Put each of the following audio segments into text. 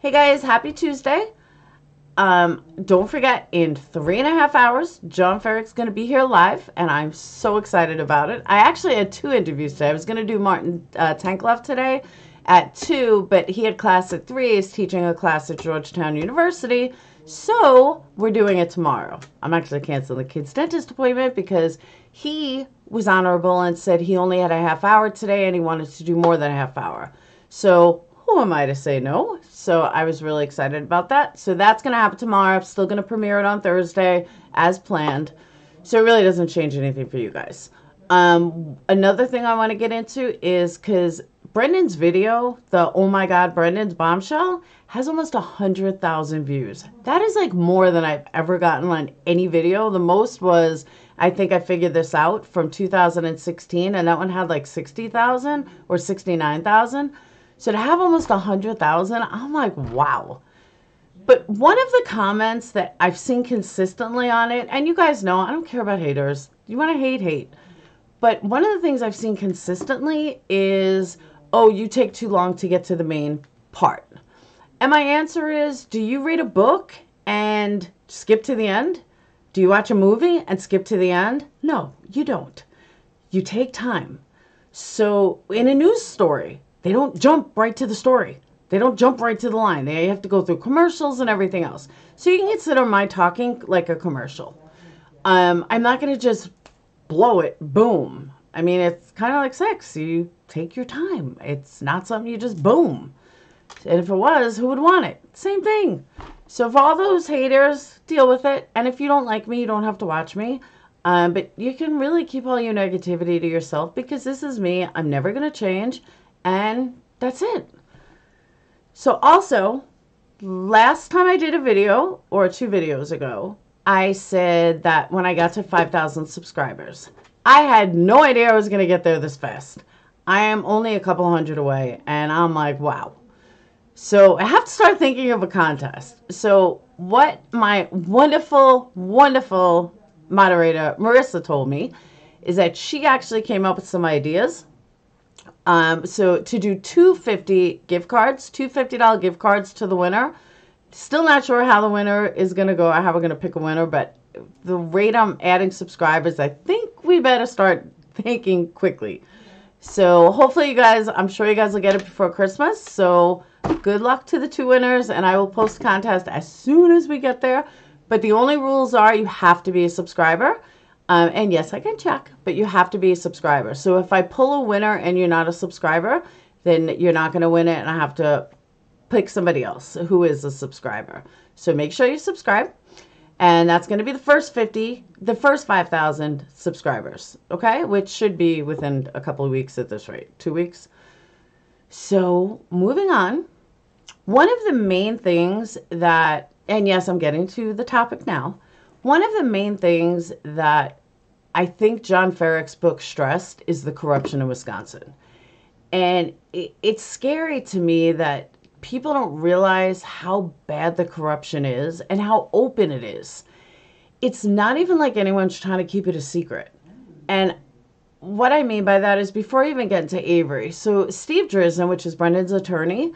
Hey guys, happy Tuesday. Don't forget, in 3.5 hours, John Ferrick's going to be here live, and I'm so excited about it. I actually had two interviews today. I was going to do Martin Tankleff today at 2, but he had class at 3. He's teaching a class at Georgetown University, so we're doing it tomorrow. I'm actually canceling the kid's dentist appointment because he was honorable and said he only had a half hour today and he wanted to do more than a half hour. So who am I to say no? So I was really excited about that. So that's going to happen tomorrow. I'm still going to premiere it on Thursday as planned. So it really doesn't change anything for you guys. Another thing I want to get into is because Brendan's video, the Oh My God, Brendan's Bombshell, has almost 100,000 views. That is like more than I've ever gotten on any video. The most was, I think I figured this out, from 2016, and that one had like 60,000 or 69,000. So to have almost 100,000, I'm like, wow. But one of the comments that I've seen consistently on it, and you guys know, I don't care about haters. You want to hate, hate. But one of the things I've seen consistently is, oh, you take too long to get to the main part. And my answer is, do you read a book and skip to the end? Do you watch a movie and skip to the end? No, you don't. You take time. So in a news story, they don't jump right to the story. They don't jump right to the line. They have to go through commercials and everything else. So you can consider my talking like a commercial. I'm not going to just blow it, boom. I mean, it's kind of like sex. You take your time. It's not something you just boom. And if it was, who would want it? Same thing. So for all those haters, deal with it. And if you don't like me, you don't have to watch me. But you can really keep all your negativity to yourself because this is me. I'm never going to change. And that's it. So also, last time I did a video, or 2 videos ago, I said that when I got to 5,000 subscribers, I had no idea I was going to get there this fast. I am only a couple hundred away, and I'm like, wow. So I have to start thinking of a contest. So what my wonderful, wonderful moderator, Marissa, told me is that she actually came up with some ideas. So to do two $50 gift cards to the winner. Still not sure how the winner is going to go or how we're going to pick a winner, but the rate I'm adding subscribers, I think we better start thinking quickly. So hopefully you guys, I'm sure you guys will get it before Christmas. So good luck to the 2 winners, and I will post a contest as soon as we get there. But the only rules are you have to be a subscriber. And yes, I can check, but you have to be a subscriber. So if I pull a winner and you're not a subscriber, then you're not going to win it, and I have to pick somebody else who is a subscriber. So make sure you subscribe, and that's going to be the first 5,000 subscribers, okay? Which should be within a couple of weeks at this rate, 2 weeks. So moving on, one of the main things that, and yes, I'm getting to the topic now. One of the main things that I think John Ferrick's book stressed is the corruption in Wisconsin. And it's scary to me that people don't realize how bad the corruption is and how open it is. It's not even like anyone's trying to keep it a secret. And what I mean by that is before I even get into Avery, so Steve Drizin, which is Brendan's attorney,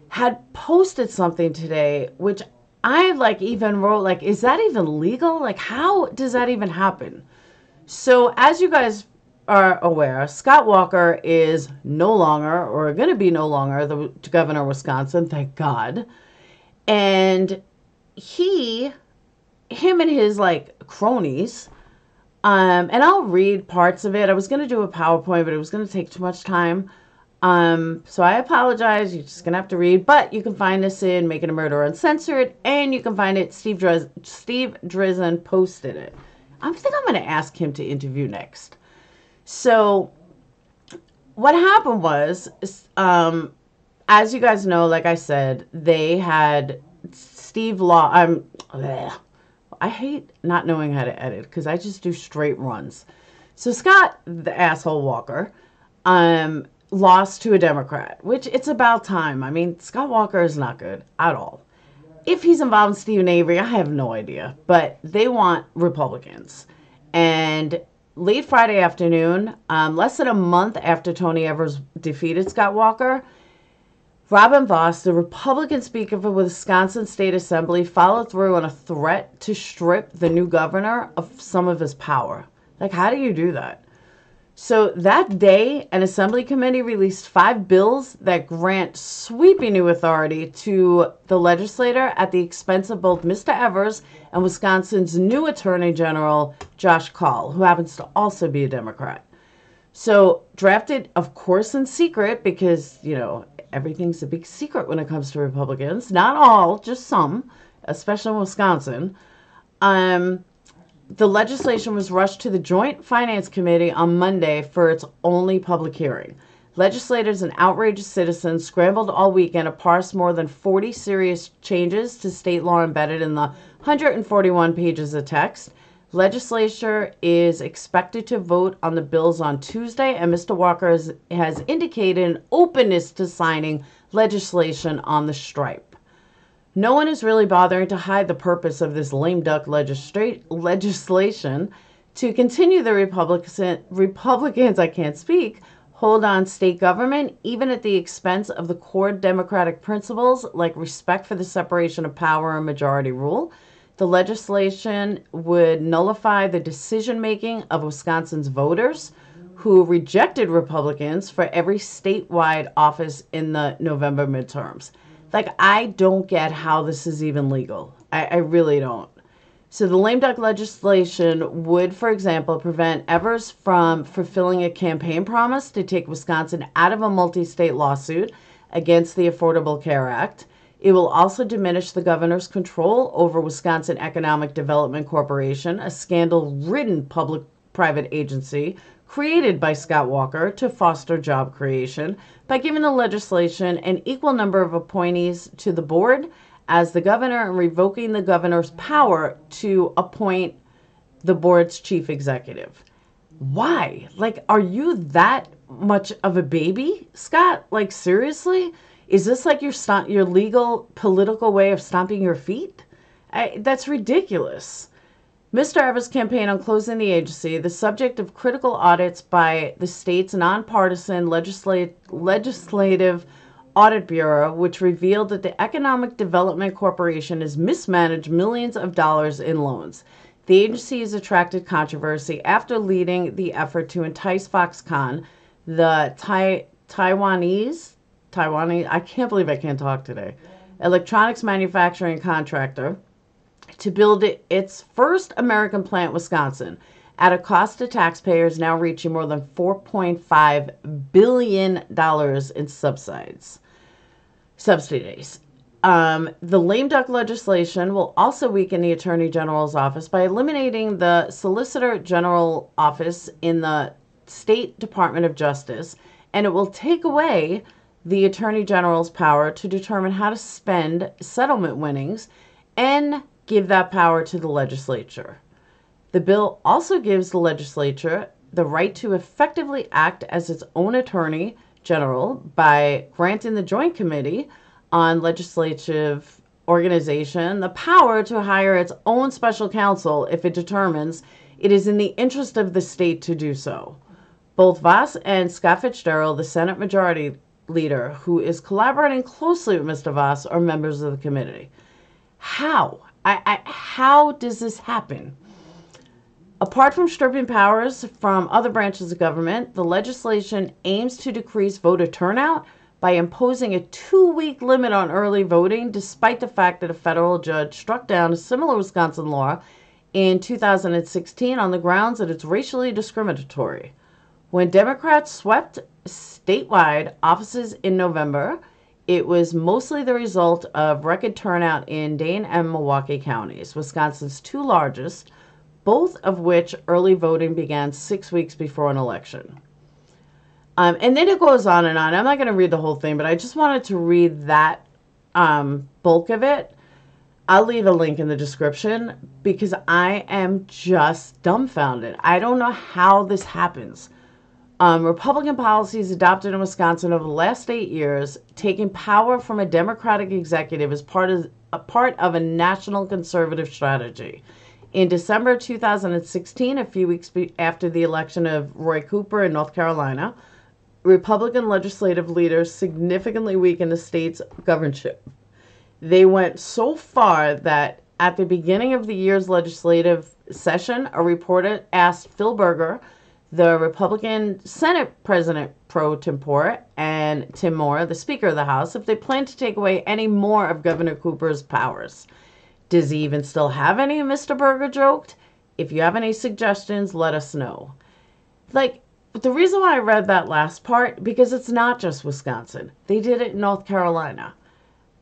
had posted something today, which I even wrote, is that even legal? How does that even happen? So as you guys are aware, Scott Walker is no longer, or going to be no longer, the governor of Wisconsin, thank God. And him and his cronies, and I'll read parts of it. I was going to do a PowerPoint, but it was going to take too much time. So I apologize. You're just going to have to read, but you can find this in Making a Murderer Uncensored, and you can find it, Steve Drizin posted it. I think I'm going to ask him to interview next. So what happened was, as you guys know, like I said, they had Steve Law. I hate not knowing how to edit because I just do straight runs. So Scott, the asshole Walker, lost to a Democrat, which it's about time. I mean, Scott Walker is not good at all. If he's involved in Stephen Avery, I have no idea, but they want Republicans. And late Friday afternoon, less than a month after Tony Evers defeated Scott Walker, Robin Vos, the Republican Speaker of the Wisconsin State Assembly, followed through on a threat to strip the new governor of some of his power. Like, how do you do that? So that day, an assembly committee released 5 bills that grant sweeping new authority to the legislator at the expense of both Mr. Evers and Wisconsin's new Attorney General, Josh Kaul, who happens to also be a Democrat. So drafted, of course, in secret because, everything's a big secret when it comes to Republicans. Not all, just some, especially in Wisconsin. The legislation was rushed to the Joint Finance Committee on Monday for its only public hearing. Legislators and outraged citizens scrambled all weekend to parse more than 40 serious changes to state law embedded in the 141 pages of text. Legislature is expected to vote on the bills on Tuesday, and Mr. Walker has indicated an openness to signing legislation on the stripe. No one is really bothering to hide the purpose of this lame duck legislation to continue the Republicans, I can't speak, hold on state government, even at the expense of the core democratic principles like respect for the separation of power and majority rule. The legislation would nullify the decision-making of Wisconsin's voters who rejected Republicans for every statewide office in the November midterms. Like, I don't get how this is even legal. I really don't. So the lame duck legislation would, for example, prevent Evers from fulfilling a campaign promise to take Wisconsin out of a multi-state lawsuit against the Affordable Care Act. It will also diminish the governor's control over Wisconsin Economic Development Corporation, a scandal-ridden public-private agency created by Scott Walker to foster job creation, by giving the legislation an equal number of appointees to the board as the governor and revoking the governor's power to appoint the board's chief executive. Why? Like, are you that much of a baby, Scott? Like, seriously? Is this like your legal political way of stomping your feet? That's ridiculous. Mr. Evers' campaign on closing the agency, the subject of critical audits by the state's nonpartisan legislative audit bureau, which revealed that the Economic Development Corporation has mismanaged millions of dollars in loans. The agency has attracted controversy after leading the effort to entice Foxconn, the Taiwanese, I can't believe I can't talk today, electronics manufacturing contractor, to build its first American plant, Wisconsin, at a cost to taxpayers now reaching more than $4.5 billion in subsidies. The lame duck legislation will also weaken the Attorney General's office by eliminating the Solicitor General office in the State Department of Justice, and it will take away the Attorney General's power to determine how to spend settlement winnings and give that power to the legislature. The bill also gives the legislature the right to effectively act as its own attorney general by granting the Joint Committee on Legislative Organization the power to hire its own special counsel if it determines it is in the interest of the state to do so. Both Vos and Scott Fitzgerald, the Senate Majority Leader, who is collaborating closely with Mr. Vos, are members of the committee. How? How does this happen? Apart from stripping powers from other branches of government, the legislation aims to decrease voter turnout by imposing a 2-week limit on early voting, despite the fact that a federal judge struck down a similar Wisconsin law in 2016 on the grounds that it's racially discriminatory. When Democrats swept statewide offices in November, it was mostly the result of record turnout in Dane and Milwaukee counties, Wisconsin's 2 largest, both of which early voting began 6 weeks before an election. And then it goes on and on. I'm not going to read the whole thing, but I just wanted to read that bulk of it. I'll leave a link in the description because I am just dumbfounded. I don't know how this happens. Republican policies adopted in Wisconsin over the last 8 years, taking power from a Democratic executive as part of a national conservative strategy. In December 2016, a few weeks after the election of Roy Cooper in North Carolina, Republican legislative leaders significantly weakened the state's governorship. They went so far that at the beginning of the year's legislative session, a reporter asked Phil Berger, the Republican Senate President pro tempore, and Tim Moore, the Speaker of the House, if they plan to take away any more of Governor Cooper's powers. Does he even still have any? Mr. Berger joked. If you have any suggestions, let us know. Like, the reason why I read that last part, because it's not just Wisconsin. They did it in North Carolina.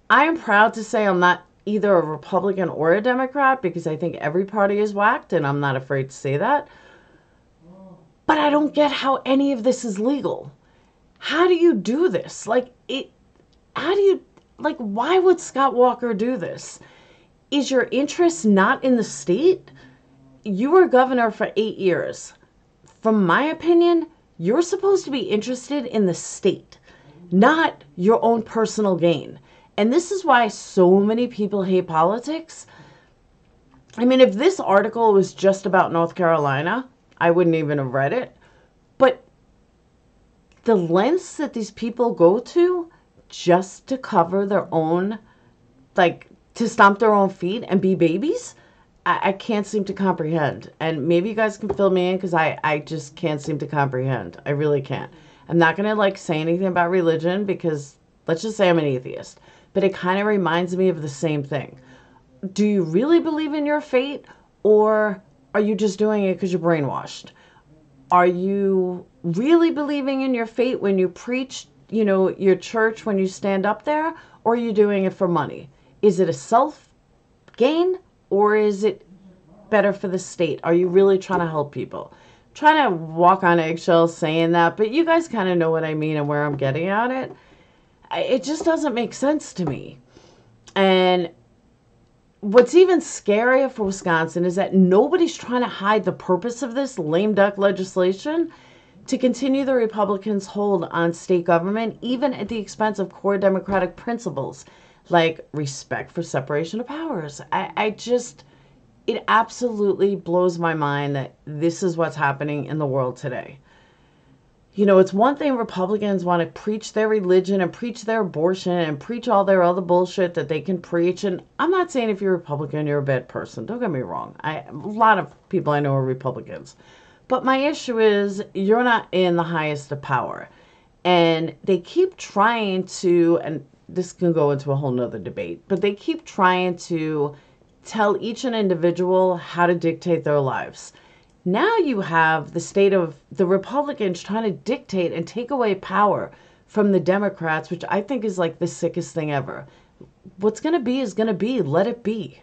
I am proud to say I'm not either a Republican or a Democrat because I think every party is whacked, and I'm not afraid to say that. But I don't get how any of this is legal. How do you do this? Why would Scott Walker do this? Is your interest not in the state? You were governor for 8 years. From my opinion, you're supposed to be interested in the state, not your own personal gain. And this is why so many people hate politics. I mean, if this article was just about North Carolina, I wouldn't even have read it. But the lengths that these people go to just to cover their own, to stomp their own feet and be babies, I can't seem to comprehend. And maybe you guys can fill me in because I just can't seem to comprehend. I really can't. I'm not going to say anything about religion because let's just say I'm an atheist. But it kind of reminds me of the same thing. Do you really believe in your fate, or are you just doing it because you're brainwashed? Are you really believing in your fate when you preach, your church, when you stand up there, or are you doing it for money? Is it a self-gain, or is it better for the state? Are you really trying to help people? I'm trying to walk on eggshells saying that, but you guys kind of know what I mean and where I'm getting at it. It just doesn't make sense to me. And what's even scarier for Wisconsin is that nobody's trying to hide the purpose of this lame duck legislation to continue the Republicans' hold on state government, even at the expense of core democratic principles like respect for separation of powers. It absolutely blows my mind that this is what's happening in the world today. It's one thing Republicans want to preach their religion and preach their abortion and preach all their other bullshit that they can preach. And I'm not saying if you're Republican, you're a bad person. Don't get me wrong. A lot of people I know are Republicans. But my issue is you're not in the highest of power. And they keep trying to, and this can go into a whole nother debate, but they keep trying to tell each an individual how to dictate their lives. Now you have the state of the Republicans trying to dictate and take away power from the Democrats, which I think is the sickest thing ever. What's going to be is going to be. Let it be.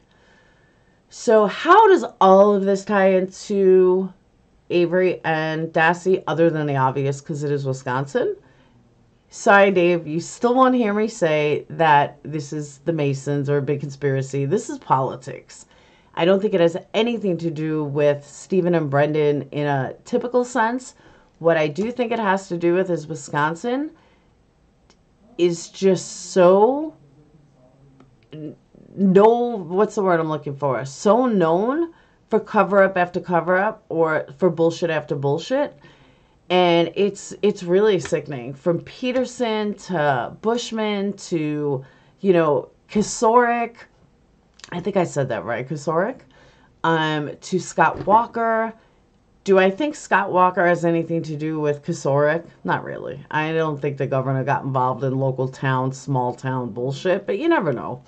So how does all of this tie into Avery and Dassey, other than the obvious, because it is Wisconsin? Sorry, Dave, you still won't hear me say that this is the Masons or a big conspiracy. This is politics. I don't think it has anything to do with Stephen and Brendan in a typical sense. What I do think it has to do with is Wisconsin is just so, what's the word I'm looking for? So known for cover-up after cover-up or for bullshit after bullshit. And it's really sickening. From Peterson to Bushman to, Kosarik. I think I said that right, Kosarik. To Scott Walker. Do I think Scott Walker has anything to do with Kosarik? Not really. I don't think the governor got involved in local town, small town bullshit, but you never know.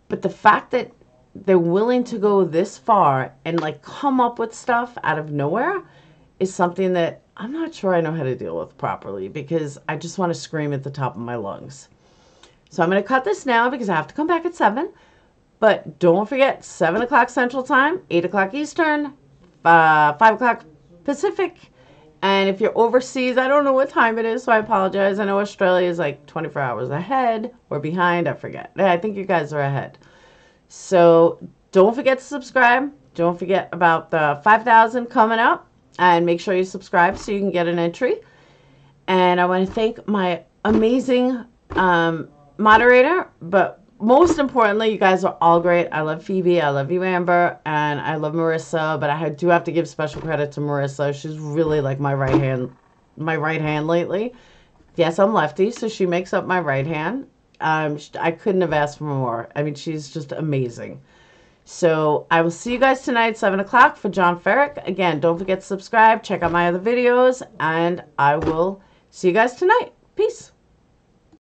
But the fact that they're willing to go this far and come up with stuff out of nowhere is something that I'm not sure I know how to deal with properly, because I just want to scream at the top of my lungs. So I'm going to cut this now because I have to come back at 7. But don't forget, 7 o'clock Central Time, 8 o'clock Eastern, 5 o'clock Pacific. And if you're overseas, I don't know what time it is, so I apologize. I know Australia is 24 hours ahead or behind. I forget. I think you guys are ahead. So don't forget to subscribe. Don't forget about the 5,000 coming up. And make sure you subscribe so you can get an entry. And I want to thank my amazing moderator, but most importantly, you guys are all great. I love Phoebe, I love you, Amber, and I love Marissa, but I do have to give special credit to Marissa. She's really my right-hand my right hand lately. Yes, I'm lefty, so she makes up my right hand. I couldn't have asked for more. I mean, she's just amazing. So I will see you guys tonight at 7 o'clock for John Ferrick. Again, don't forget to subscribe, check out my other videos, and I will see you guys tonight. Peace.